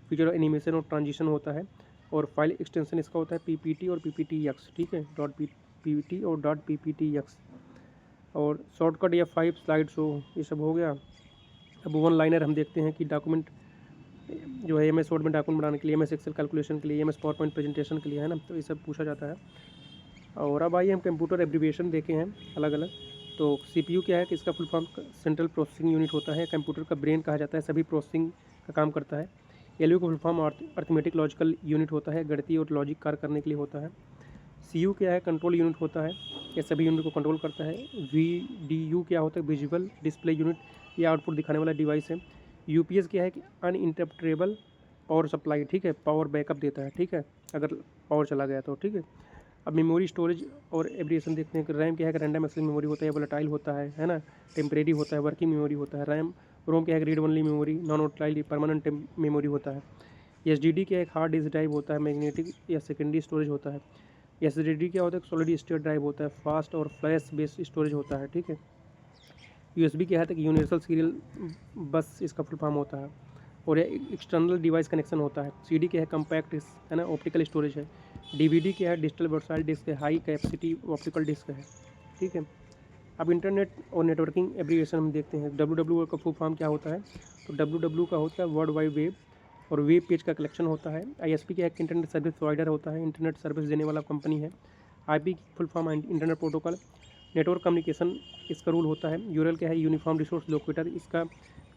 Speaker 1: फीचर एनिमेशन और ट्रांजिशन होता है। और फाइल एक्सटेंशन इसका होता है PPT और PPTX, ठीक है, .PPT और .PPTX। और शॉर्टकट या 5 स्लाइड्स हो, ये सब हो गया। अब वन लाइनर हम देखते हैं कि डॉक्यूमेंट जो है MS वर्ड में डॉक्यूमेंट बनाने के लिए, MS एक्सेल कैलकुलेशन के लिए, MS पावर पॉइंट प्रेजेंटेशन के लिए, है ना। तो ये सब पूछा जाता है। और अब आइए हम कंप्यूटर एब्रीविएशन देखे हैं अलग अलग। तो CPU क्या है कि इसका full form central processing unit होता है, कंप्यूटर का ब्रेन कहा जाता है, सभी प्रोसेसिंग का काम करता है। LU का full form arithmetic logical unit होता है, गणितीय और लॉजिक कार्य करने के लिए होता है। CU क्या है, कंट्रोल यूनिट होता है, ये सभी यूनिट को कंट्रोल करता है। VDU क्या होता है, विजुअल डिस्प्ले यूनिट, ये आउटपुट दिखाने वाला डिवाइस है। UPS क्या है कि अनइंटरप्टेबल पावर सप्लाई, ठीक है, पावर बैकअप देता है, ठीक है, अगर पावर चला गया तो, ठीक है। अब मेमोरी स्टोरेज और एब्रिएशन देखते हैं कि रैम क्या है कि रैंडम एक्सेस मेमोरी होता है, वोलेटाइल होता है ना, टेम्परेरी होता है, वर्किंग मेमोरी होता है। रोम क्या है कि read only memory, non volatile permanent memory होता है। SSD क्या है, एक हार्ड डिस्क ड्राइव होता है, मैग्नेटिक या सेकेंडरी स्टोरेज होता है। SSD क्या होता है, सॉलिड स्टेट ड्राइव होता है, फास्ट और फ्लैश बेस्ड स्टोरेज होता है, ठीक है। USB क्या है कि यूनिवर्सल सीरियल बस इसका फुल फॉर्म होता है, और यह एक्सटर्नल डिवाइस कनेक्शन होता है। CD क्या है, कम्पैक्ट है ना, ऑप्टिकल स्टोरेज है। DVD क्या है, डिजिटल वर्सटाइल डिस्क है, हाई कैपेसिटी ऑप्टिकल डिस्क है, ठीक है। अब इंटरनेट और नेटवर्किंग एब्रीविएशन हम देखते हैं। WWW का फुल फॉर्म क्या होता है, तो WWW का होता है वर्ल्ड वाइड वेब, और वेब पेज का कलेक्शन होता है। ISP क्या है, इंटरनेट सर्विस प्रोवाइडर होता है, इंटरनेट सर्विस देने वाला कंपनी है। IP की full form internet protocol, network communication इसका रूल होता है। URL क्या है, यूनिफॉर्म रिसोर्स लोकेटर, इसका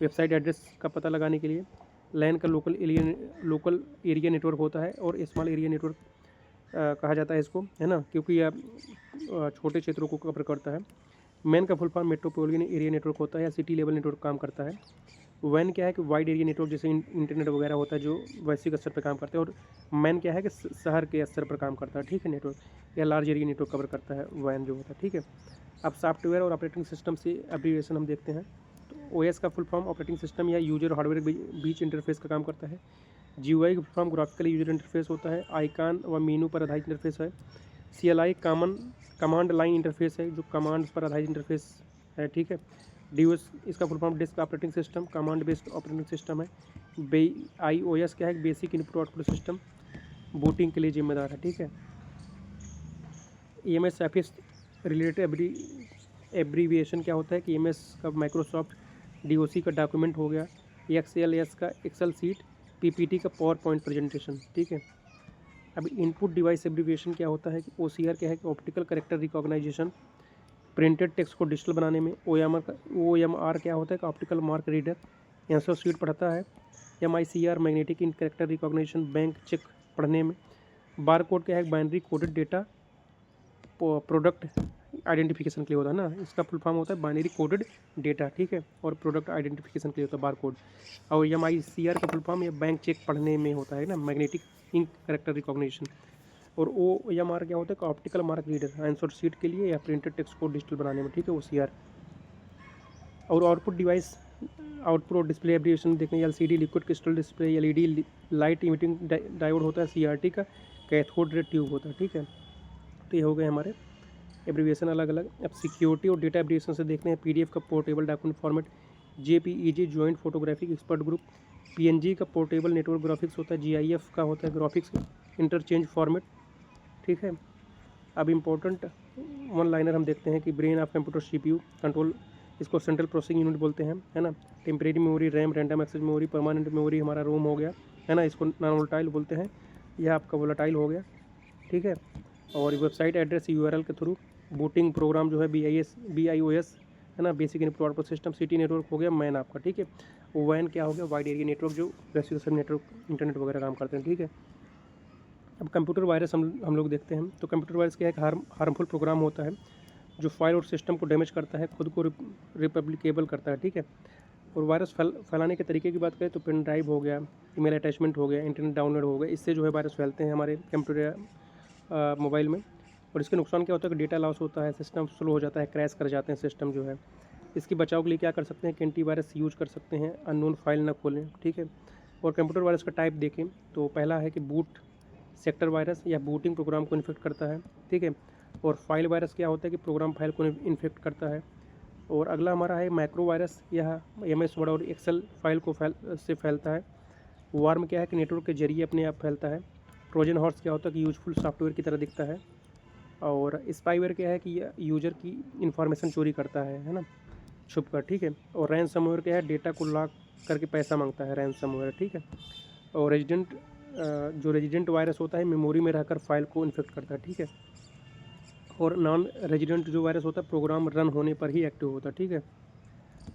Speaker 1: वेबसाइट एड्रेस का पता लगाने के लिए। LAN का लोकल एरिया नेटवर्क होता है, और स्मॉल एरिया नेटवर्क कहा जाता है इसको, है ना, क्योंकि यह छोटे क्षेत्रों को कवर करता है। मैन का full form metropolitan area network होता है, या सिटी लेवल नेटवर्क काम करता है। वैन क्या है कि वाइड एरिया नेटवर्क, जैसे इंटरनेट वगैरह होता है जो वैश्विक स्तर पर काम करते हैं। और मैन क्या है कि शहर के स्तर पर काम करता है, ठीक है, नेटवर्क, या लार्ज एरिया नेटवर्क कवर करता है वैन जो होता है, ठीक है। अब सॉफ्टवेयर और ऑपरेटिंग सिस्टम से एब्रीविएशन हम देखते हैं। तो OS का फुल फॉर्म ऑपरेटिंग सिस्टम या यूजर हार्डवेयर के बीच इंटरफेस का काम करता है। GUI का full form graphical user interface होता है, आइकन व मेनू पर आधारित इंटरफेस है। CLI कमांड लाइन इंटरफेस है, जो कमांड पर आधारित इंटरफेस है, ठीक है। DOS इसका full form disk operating system, command based operating system है। IOS क्या है, basic input output system, booting के लिए जिम्मेदार है, ठीक है। EMS ऑफिस रिलेटेड एब्रीविएशन क्या होता है कि EMS का माइक्रोसॉफ्ट, DOC का डॉक्यूमेंट हो गया, XLS का एक्सेल सीट, PPT का पावर पॉइंट प्रेजेंटेशन, ठीक है। अब इनपुट डिवाइस एब्रीविएशन क्या होता है कि OCR क्या है कि optical character recognition, printed text को डिजिटल बनाने में। OMR क्या होता है कि optical mark reader, answer sheet पढ़ता है। MICR magnetic ink character recognition, bank cheque पढ़ने में। बार कोड क्या है, binary coded data product identification के लिए होता है ना, इसका फुल फॉर्म होता है बाइनरी कोडेड डेटा, ठीक है, और प्रोडक्ट आइडेंटिफिकेशन के लिए होता है बार कोड। और MICR का फुल फॉर्म या बैंक चेक पढ़ने में होता है ना, मैग्नेटिक इंक कैरेक्टर रिकॉग्निशन। और OMR क्या होता है, optical mark reader, answer sheet के लिए या प्रिंटेड टेक्स्ट को डिजिटल बनाने में, ठीक है, OCR। और आउटपुट डिवाइस, आउटपुट और डिस्प्ले एब्रीविएशन देखने, LCD liquid crystal display, LED light emitting diode होता है, CRT का कैथोड रे ट्यूब होता है, ठीक है। तो ये हो गए हमारे एब्रीविएशन अलग अलग। अब सिक्योरिटी और डेटा एब्रीविएशन से देखते हैं। PDF का portable document format, JPEG joint photographic expert group, PNG का पोर्टेबल नेटवर्क ग्राफिक्स होता है, GIF का होता है ग्राफिक्स इंटरचेंज फॉर्मेट, ठीक है। अब इम्पोर्टेंट वन लाइनर हम देखते हैं कि brain of computer CPU control, इसको सेंट्रल प्रोसेसिंग यूनिट बोलते हैं, है ना। Temporary memory, RAM, random access memory, permanent memory हमारा रोम हो गया, है ना, इसको नॉन वोलेटाइल बोलते हैं, यह आपका वोलेटाइल हो गया, ठीक है। और वेबसाइट एड्रेस URL के थ्रू, बूटिंग प्रोग्राम जो है BIOS है ना, basic input output system, city network हो गया मैन आपका, ठीक है। वैन क्या हो गया, वाइड एरिया नेटवर्क, जो रेसिडेंशियल नेटवर्क इंटरनेट वगैरह काम करते हैं, ठीक है। अब कंप्यूटर वायरस हम लोग देखते हैं। तो कंप्यूटर वायरस क्या है, एक हार्मफुल प्रोग्राम होता है जो फाइल और सिस्टम को डैमेज करता है, खुद को रिपब्लिकेबल करता है, ठीक है। और वायरस फैलाने के तरीके की बात करें तो पेन ड्राइव हो गया, ईमेल अटैचमेंट हो गया, इंटरनेट डाउनलोड हो गया, इससे जो है वायरस फैलते हैं हमारे कंप्यूटर मोबाइल में। और इसके नुकसान क्या होता है कि डेटा लॉस होता है, सिस्टम स्लो हो जाता है, क्रैश कर जाते हैं सिस्टम जो है। इसकी बचाव के लिए क्या कर सकते हैं कि एंटीवायरस यूज कर सकते हैं, अननोन फाइल ना खोलें, ठीक है। और कंप्यूटर वायरस का टाइप देखें तो पहला है कि बूट सेक्टर वायरस या बूटिंग प्रोग्राम को इन्फेक्ट करता है, ठीक है। और फाइल वायरस क्या होता है कि प्रोग्राम फाइल को इन्फेक्ट करता है। और अगला हमारा है माइक्रो वायरस, यह MS वर्ड और एक्सेल फाइल को से फैलता है। वार्म क्या है कि नेटवर्क के जरिए अपने आप फैलता है। ट्रोजन हॉर्स क्या होता है कि यूजफुल सॉफ्टवेयर की तरह दिखता है। और स्पाईवेयर क्या है कि यह यूजर की इंफॉर्मेशन चोरी करता है ना, छुप कर, ठीक है। और रैनसमवेयर क्या है, डेटा को लॉक करके पैसा मांगता है, रैनसमवेयर, ठीक है। और जो रेजिडेंट वायरस होता है मेमोरी में रहकर फाइल को इन्फेक्ट करता है, ठीक है। और नॉन रेजिडेंट जो वायरस होता है प्रोग्राम रन होने पर ही एक्टिव होता है, ठीक है।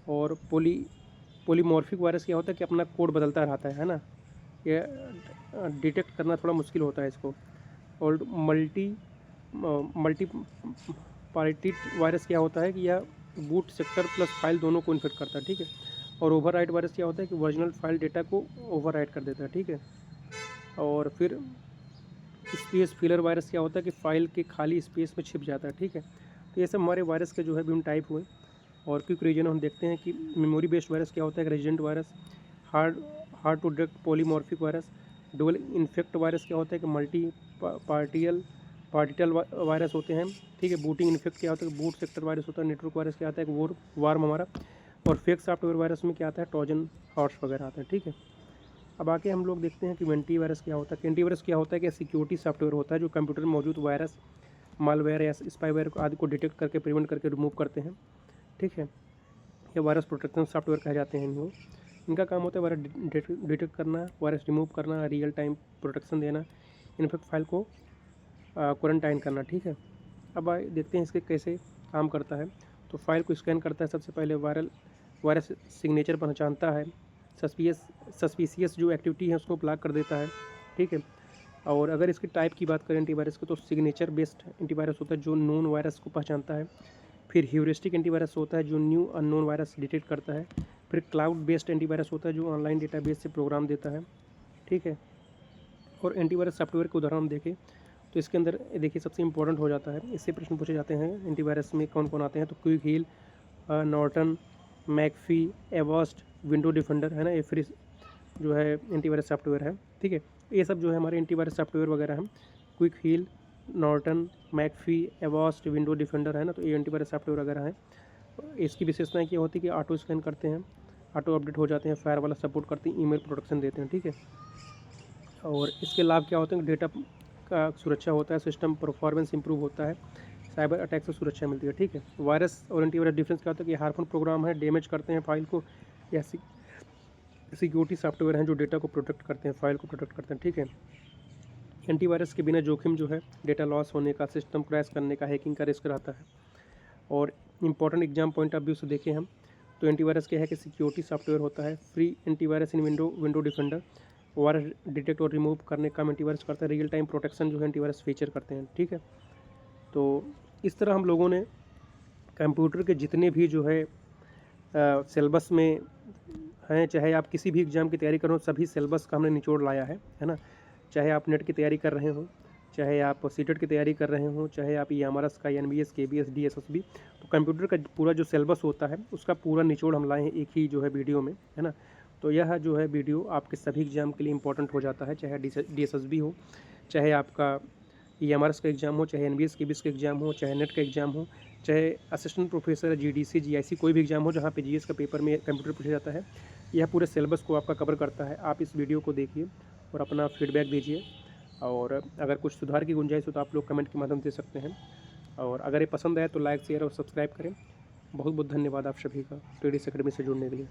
Speaker 1: और पोलीमॉर्फिक वायरस क्या होता है कि अपना कोड बदलता रहता है ना, ये डिटेक्ट करना थोड़ा मुश्किल होता है इसको। और मल्टी पार्टिट वायरस क्या होता है कि यह बूट सेक्टर प्लस फाइल दोनों को इन्फेक्ट करता है, ठीक है। और ओवरराइट वायरस क्या होता है कि ओरिजिनल फाइल डेटा को ओवरराइट कर देता है, ठीक है। और फिर स्पेस फिलर वायरस क्या होता है कि फाइल के खाली स्पेस में छिप जाता है, ठीक है। तो ये सब हमारे वायरस के जो है विभिन्न टाइप हुए। और क्विक रीजन हम देखते हैं कि मेमोरी बेस्ड वायरस क्या होता है, resident virus, hard to detect polymorphic virus, dual infect virus क्या होता है कि मल्टी पार्टिकल वायरस होते हैं, ठीक है। बूटिंग इन्फेक्ट क्या होता है, बूट सेक्टर वायरस होता है। नेटवर्क वायरस क्या आता है, वो वार्म हमारा। और फेक सॉफ्टवेयर वायरस में क्या आता है, ट्रोजन हॉर्स वगैरह आता है, ठीक है। अब आके हम लोग देखते हैं कि एंटीवायरस क्या होता है। एंटीवायरस क्या होता है कि सिक्योरिटी सॉफ्टवेयर होता है जो कंप्यूटर में मौजूद वायरस, मालवेयर या स्पाईवेयर आदि को डिटेक्ट करके प्रिवेंट करके रिमूव करते हैं, ठीक है। ये वायरस प्रोटेक्शन सॉफ्टवेयर कहे जाते हैं इनको। इनका काम होता है वायरस डिटेक्ट करना, वायरस रिमूव करना, रियल टाइम प्रोटेक्शन देना, इनफेक्ट फाइल को क्वारंटाइन करना, ठीक है। अब देखते हैं इसके कैसे काम करता है। तो फाइल को स्कैन करता है, सबसे पहले वायरस सिग्नेचर पहचानता है, सस्पिशियस जो एक्टिविटी है उसको ब्लॉक कर देता है, ठीक है। और अगर इसकी टाइप की बात करें एंटीवायरस की तो सिग्नेचर बेस्ड एंटीवायरस होता है जो नोन वायरस को पहचानता है। फिर ह्यूरिस्टिक एंटीवायरस होता है जो न्यू अननोन वायरस डिटेक्ट करता है। फिर क्लाउड बेस्ड एंटीवायरस होता है जो ऑनलाइन डेटाबेस से प्रोग्राम देता है, ठीक है। और एंटीवायरस सॉफ्टवेयर के उदाहरण हम देखें तो इसके अंदर देखिए सबसे इंपॉर्टेंट हो जाता है, इससे प्रश्न पूछे जाते हैं एंटीवायरस में कौन कौन आते हैं। तो Quick Heal, Norton, McAfee, Avast, Window Defender है ना, ये फ्री जो है एंटीवायरस सॉफ्टवेयर है, ठीक है। ये सब जो है हमारे एंटीवायरस सॉफ्टवेयर वगैरह हैं। Quick Heal, Norton, McAfee, Avast, Window Defender है ना, तो ये एंटीवायरस सॉफ्टवेयर वगैरह हैं। इसकी विशेषताएं क्या होती है कि ऑटो स्कैन करते हैं, ऑटो अपडेट हो जाते हैं, फायर वाला सपोर्ट करते हैं, ईमेल प्रोटेक्शन देते हैं, ठीक है। और इसके लाभ क्या होते हैं, डेटा का सुरक्षा होता है, सिस्टम परफॉर्मेंस इंप्रूव होता है, साइबर अटैक से सुरक्षा मिलती है, ठीक है। वायरस और एंटीवायरस डिफरेंस क्या होता है कि हार्मफुल प्रोग्राम है, डैमेज करते हैं फाइल को, या सिक्योरिटी सॉफ्टवेयर हैं जो डेटा को प्रोटेक्ट करते हैं, फाइल को प्रोटेक्ट करते हैं, ठीक है। एंटीवायरस के बिना जोखिम जो है डेटा लॉस होने का, सिस्टम क्रैश करने का, हैकिंग का रिस्क रहता है। और important exam point of view से देखें हम तो एंटीवायरस क्या है कि सिक्योरिटी सॉफ्टवेयर होता है, फ्री एंटीवायरस इन विंडो डिफेंडर, वायरस डिटेक्ट और रिमूव करने का एंटीवायरस करता है, रियल टाइम प्रोटेक्शन जो है एंटीवायरस फीचर करते हैं, ठीक है। तो इस तरह हम लोगों ने कंप्यूटर के जितने भी जो है सिलेबस में हैं, चाहे आप किसी भी एग्ज़ाम की तैयारी करो, सभी सिलेबस का हमने निचोड़ लाया है ना। चाहे आप नेट की तैयारी कर रहे हो, चाहे आप सीटेट की तैयारी कर रहे हो, चाहे आप EMRS का, NBS, KBS, DSSB, तो कंप्यूटर का पूरा जो सिलेबस होता है उसका पूरा निचोड़ हम लाए हैं एक ही जो है वीडियो में, है ना। तो यह जो है वीडियो आपके सभी एग्ज़ाम के लिए इंपॉर्टेंट हो जाता है, चाहे DSSB हो, चाहे आपका EMRS का एग्ज़ाम हो, चाहे NBS, KBS का एग्ज़ाम हो, चाहे नेट का एग्ज़ाम हो, चाहे असिस्टेंट प्रोफेसर, GDC, GIC कोई भी एग्ज़ाम हो जहाँ पे GS का पेपर में कंप्यूटर पूछा जाता है, यह पूरे सिलेबस को आपका कवर करता है। आप इस वीडियो को देखिए और अपना फीडबैक दीजिए, और अगर कुछ सुधार की गुंजाइश हो तो आप लोग कमेंट के माध्यम से दे सकते हैं। और अगर ये पसंद आए तो लाइक, शेयर और सब्सक्राइब करें। बहुत बहुत धन्यवाद आप सभी का TDS अकेडमी से जुड़ने के लिए।